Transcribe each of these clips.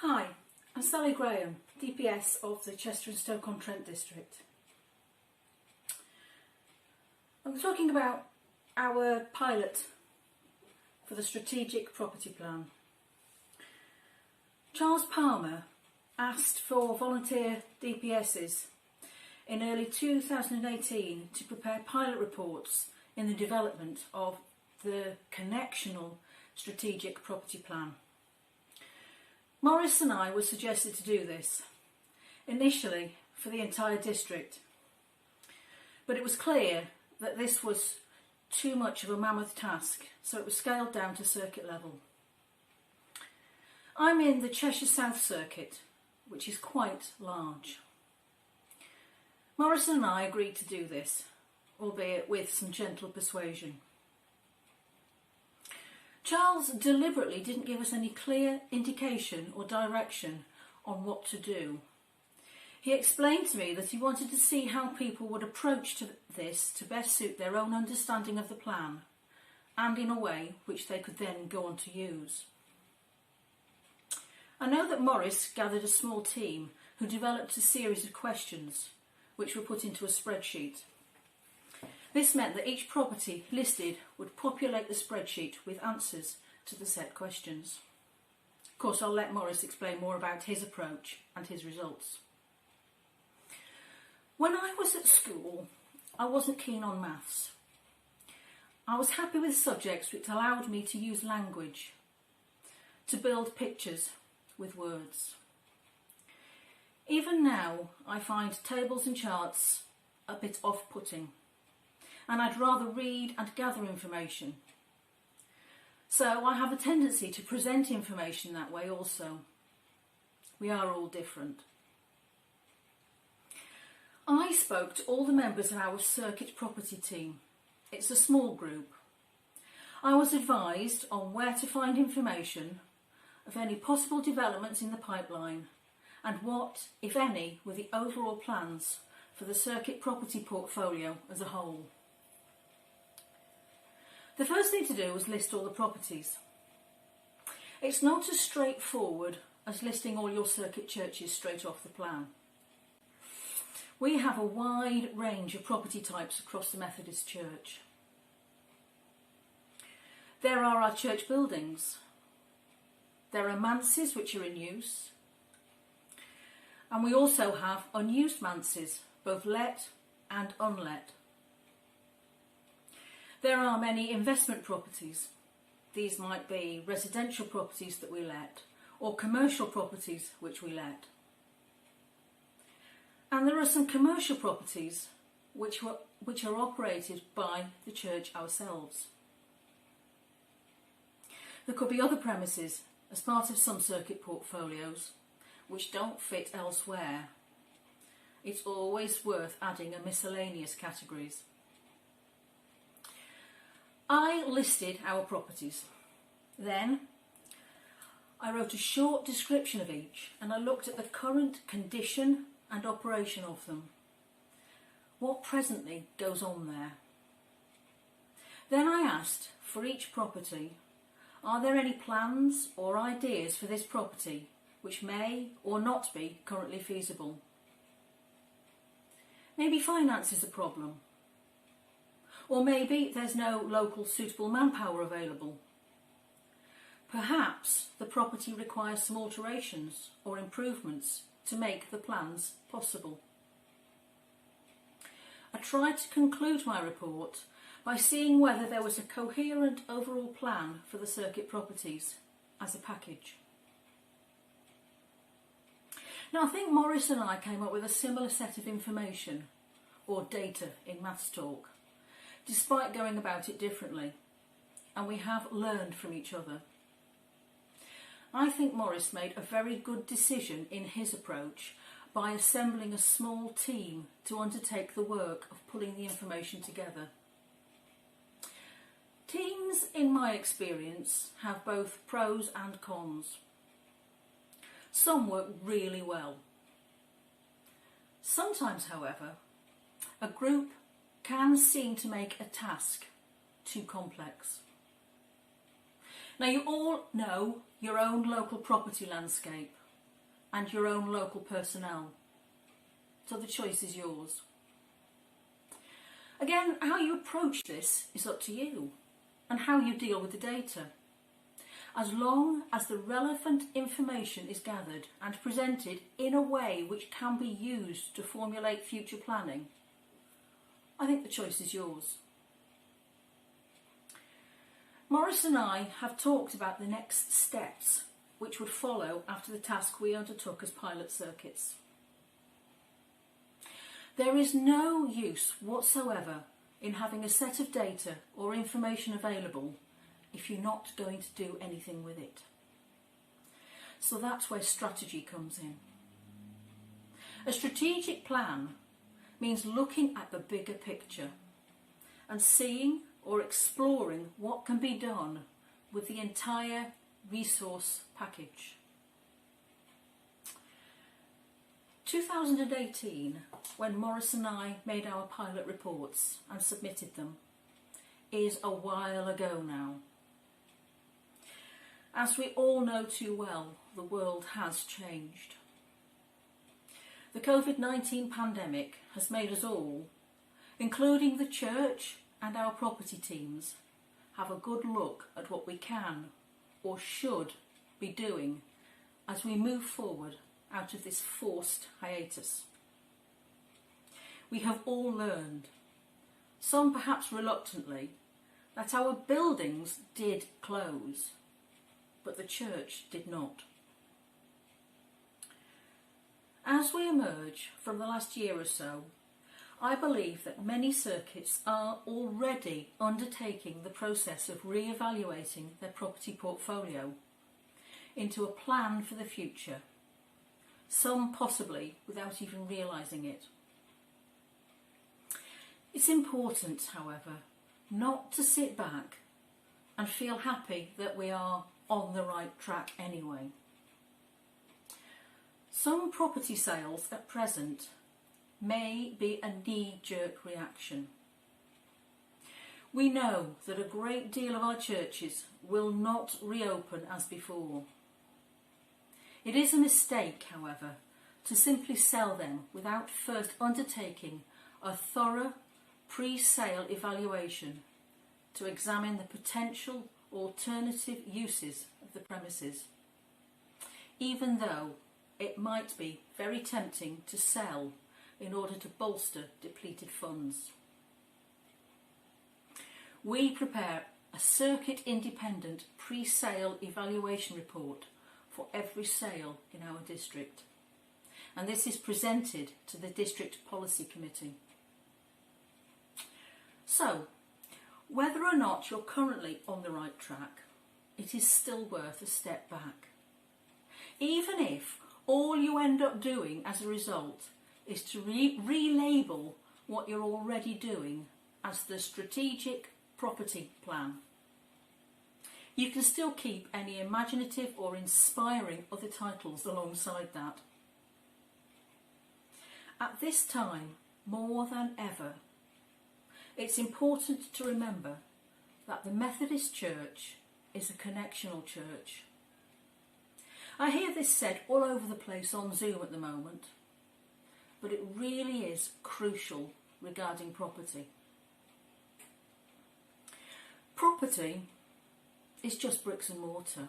Hi, I'm Sally Graham, DPS of the Chester and Stoke-on-Trent district. I'm talking about our pilot for the strategic property plan. Charles Palmer asked for volunteer DPSs in early 2018 to prepare pilot reports in the development of the connectional strategic property plan. Maurice and I were suggested to do this, initially for the entire district, but it was clear that this was too much of a mammoth task, so it was scaled down to circuit level. I'm in the Cheshire South Circuit, which is quite large. Maurice and I agreed to do this, albeit with some gentle persuasion. Charles deliberately didn't give us any clear indication or direction on what to do. He explained to me that he wanted to see how people would approach this to best suit their own understanding of the plan, and in a way which they could then go on to use. I know that Maurice gathered a small team who developed a series of questions which were put into a spreadsheet. This meant that each property listed would populate the spreadsheet with answers to the set questions. Of course, I'll let Maurice explain more about his approach and his results. When I was at school, I wasn't keen on maths. I was happy with subjects which allowed me to use language, to build pictures with words. Even now, I find tables and charts a bit off-putting, and I'd rather read and gather information. So I have a tendency to present information that way also. We are all different. I spoke to all the members of our circuit property team. It's a small group. I was advised on where to find information of any possible developments in the pipeline and what, if any, were the overall plans for the circuit property portfolio as a whole. The first thing to do was list all the properties. It's not as straightforward as listing all your circuit churches straight off the plan. We have a wide range of property types across the Methodist Church. There are our church buildings. There are manses which are in use. And we also have unused manses, both let and unlet. There are many investment properties. These might be residential properties that we let, or commercial properties which we let. And there are some commercial properties which are operated by the church ourselves. There could be other premises as part of some circuit portfolios which don't fit elsewhere. It's always worth adding a miscellaneous categories. I listed our properties. Then I wrote a short description of each and I looked at the current condition and operation of them. What presently goes on there? Then I asked for each property, are there any plans or ideas for this property which may or not be currently feasible? Maybe finance is a problem. Or maybe there's no local suitable manpower available. Perhaps the property requires some alterations or improvements to make the plans possible. I tried to conclude my report by seeing whether there was a coherent overall plan for the circuit properties as a package. Now I think Maurice and I came up with a similar set of information, or data in maths talk, despite going about it differently, and we have learned from each other. I think Maurice made a very good decision in his approach by assembling a small team to undertake the work of pulling the information together. Teams, in my experience, have both pros and cons. Some work really well. Sometimes, however, a group can seem to make a task too complex. Now, you all know your own local property landscape, and your own local personnel. So the choice is yours. Again, how you approach this is up to you, and how you deal with the data. As long as the relevant information is gathered and presented in a way which can be used to formulate future planning, I think the choice is yours. Maurice and I have talked about the next steps which would follow after the task we undertook as pilot circuits. There is no use whatsoever in having a set of data or information available if you're not going to do anything with it. So that's where strategy comes in. A strategic plan means looking at the bigger picture and seeing or exploring what can be done with the entire resource package. 2018, when Maurice and I made our pilot reports and submitted them, is a while ago now. As we all know too well, the world has changed. The COVID-19 pandemic has made us all, including the church and our property teams, have a good look at what we can or should be doing as we move forward out of this forced hiatus. We have all learned, some perhaps reluctantly, that our buildings did close, but the church did not. As we emerge from the last year or so, I believe that many circuits are already undertaking the process of re-evaluating their property portfolio into a plan for the future, some possibly without even realising it. It's important, however, not to sit back and feel happy that we are on the right track anyway. Some property sales at present may be a knee-jerk reaction. We know that a great deal of our churches will not reopen as before. It is a mistake, however, to simply sell them without first undertaking a thorough pre-sale evaluation to examine the potential alternative uses of the premises, even though it might be very tempting to sell in order to bolster depleted funds. We prepare a circuit-independent pre-sale evaluation report for every sale in our district, and this is presented to the District Policy Committee. So, whether or not you're currently on the right track, it is still worth a step back. Even if all you end up doing as a result is to relabel what you're already doing as the strategic property plan. You can still keep any imaginative or inspiring other titles alongside that. At this time, more than ever, it's important to remember that the Methodist Church is a connectional church. I hear this said all over the place on Zoom at the moment, but it really is crucial regarding property. Property is just bricks and mortar.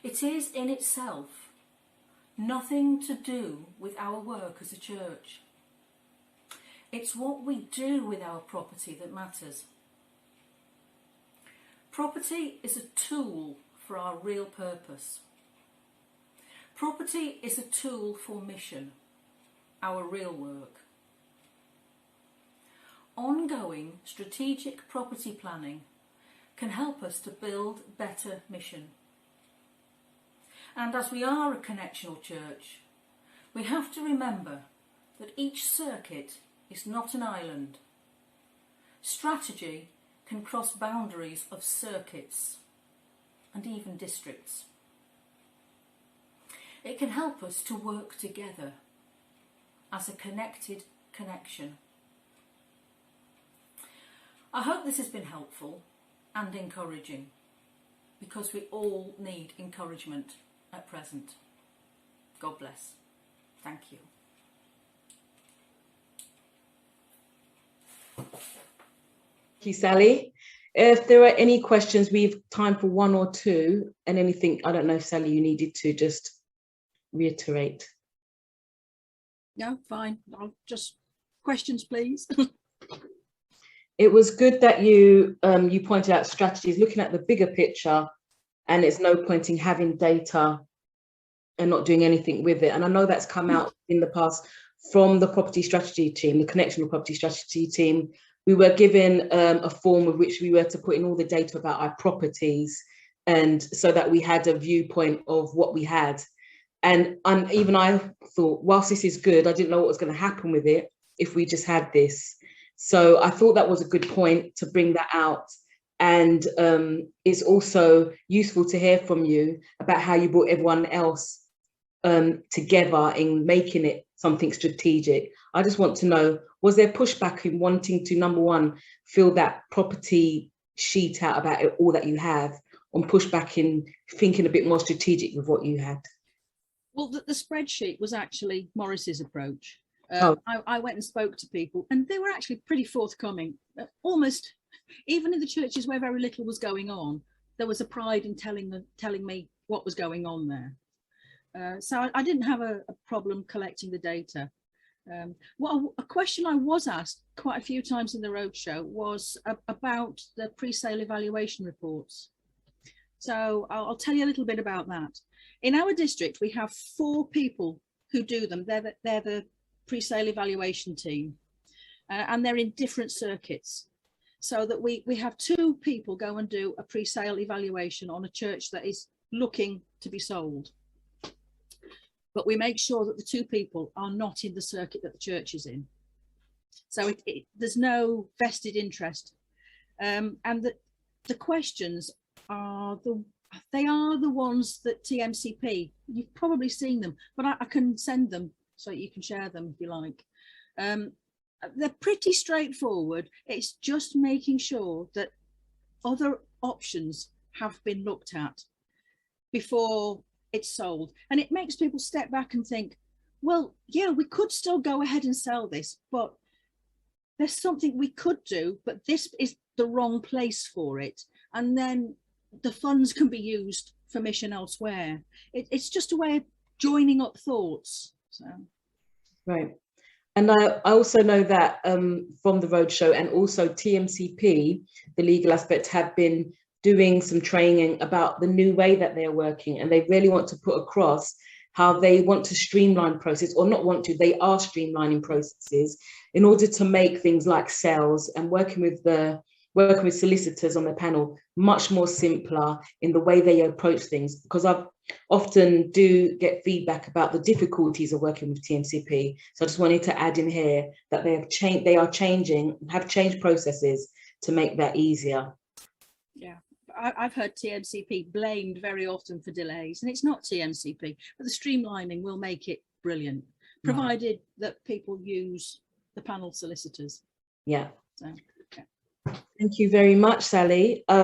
It is in itself nothing to do with our work as a church. It's what we do with our property that matters. Property is a tool for our real purpose. Property is a tool for mission, our real work. Ongoing strategic property planning can help us to build better mission. And as we are a connectional church, we have to remember that each circuit is not an island. Strategy can cross boundaries of circuits and even districts. It can help us to work together as a connected connection. I hope this has been helpful and encouraging, because we all need encouragement at present. God bless. Thank you. Thank you, Sally. If there are any questions, we've time for one or two, and anything, I don't know if Sally, you needed to just reiterate. No, fine. I'll just questions, please. It was good that you pointed out strategies, looking at the bigger picture, and it's no point in having data and not doing anything with it. And I know that's come out in the past from the property strategy team, the connection with property strategy team. We were given a form of which we were to put in all the data about our properties, and so that we had a viewpoint of what we had. And even I thought, whilst this is good, I didn't know what was going to happen with it if we just had this. So I thought that was a good point to bring that out. And it's also useful to hear from you about how you brought everyone else together in making it something strategic. I just want to know, was there pushback in wanting to, number one, fill that property sheet out about it, all that you have, on pushback in thinking a bit more strategic with what you had? Well, the spreadsheet was actually Morris's approach. Oh. I went and spoke to people, and they were actually pretty forthcoming. Almost, even in the churches where very little was going on, there was a pride in telling me what was going on there. So I didn't have a problem collecting the data. Well, a question I was asked quite a few times in the roadshow was about the pre-sale evaluation reports. So I'll tell you a little bit about that. In our district, we have 4 people who do them. They're the pre-sale evaluation team, and they're in different circuits. So that we have 2 people go and do a pre-sale evaluation on a church that is looking to be sold. But we make sure that the 2 people are not in the circuit that the church is in. So there's no vested interest. And the questions are the ones that TMCP, you've probably seen them, but I can send them so you can share them if you like. They're pretty straightforward. It's just making sure that other options have been looked at before it's sold. And it makes people step back and think, well, yeah, we could still go ahead and sell this, but there's something we could do, but this is the wrong place for it. And then the funds can be used for mission elsewhere. It's just a way of joining up thoughts. So. Right. And I also know that from the roadshow, and also TMCP, the legal aspect, have been doing some training about the new way that they're working, and they really want to put across how they want to streamline process, or not want to, they are streamlining processes in order to make things like sales and working with solicitors on the panel much more simpler in the way they approach things. Because I often do get feedback about the difficulties of working with TMCP. So I just wanted to add in here that have changed processes to make that easier. Yeah, I've heard TMCP blamed very often for delays, and it's not TMCP, but the streamlining will make it brilliant, provided that people use the panel solicitors. Yeah. So, yeah. Thank you very much, Sally.